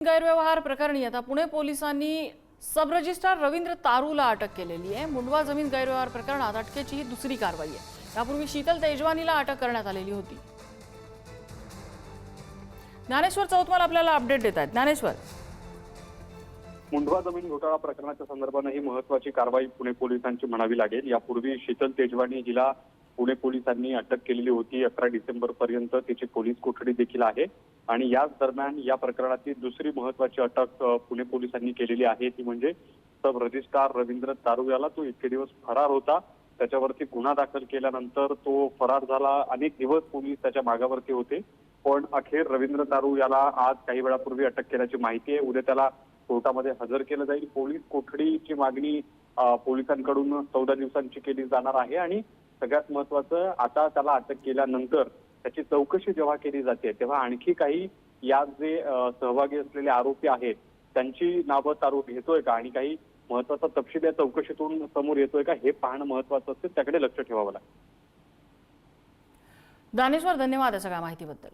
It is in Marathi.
गैरव्यवहार प्रकरणी आता पुणे पोलिसांनी सब रजिस्ट्रार रवींद्र तारूला अटक केलेली आहे। मुंडवा जमीन गैरव्यवहार प्रकरणात अटकेची ही दुसरी कारवाई आहे। यापूर्वी शीतल तेजवानीला अटक करण्यात आलेली होती। ज्ञानेश्वर चौतमाल आपल्याला अपडेट देत आहेत। ज्ञानेश्वर, मुंडवा जमीन घोटाळा प्रकरणाच्या संदर्भाने ही महत्त्वाची कारवाई पुणे पोलिसांची म्हणावी लागेल। यापूर्वी शीतल तेजवानी हिला पुणे पोलिसांनी अटक केलेली होती। 11 डिसेंबर पर्यंत तिची पोलीस कोठडी देखील आहे आणि याच दरम्यान या प्रकरणाची दुसरी महत्त्वाची अटक पुणे पोलिसांनी केलेली आहे। ती म्हणजे सब रजिस्ट्रार रवींद्र तारू याला तो इतके दिवस फरार होता, त्याच्यावरती गुन्हा दाखल केल्यानंतर तो फरार झाला। अनेक दिवस पोलीस त्याच्या मागावरती होते, पण अखेर रवींद्र तारू याला आज काही वेळापूर्वी अटक केल्याची माहिती आहे। उद्या त्याला कोर्टामध्ये हजर केलं जाईल। पोलीस कोठडीची मागणी पोलिसांकडून 14 दिवसांची केली जाणार आहे आणि सगळ्यात महत्त्वाचं, आता त्याला अटक केल्यानंतर त्याची चौकशी जेव्हा केली जाते तेव्हा आणखी काही यात जे सहभागी असलेले आरोपी आहेत त्यांची नावं तारू घेतोय का आणि काही महत्त्वाचा तपशील या चौकशीतून समोर येतोय का हे पाहणं महत्त्वाचं असते, त्याकडे लक्ष ठेवावं लागेल। ज्ञानेश्वर, धन्यवाद या सगळ्या माहितीबद्दल।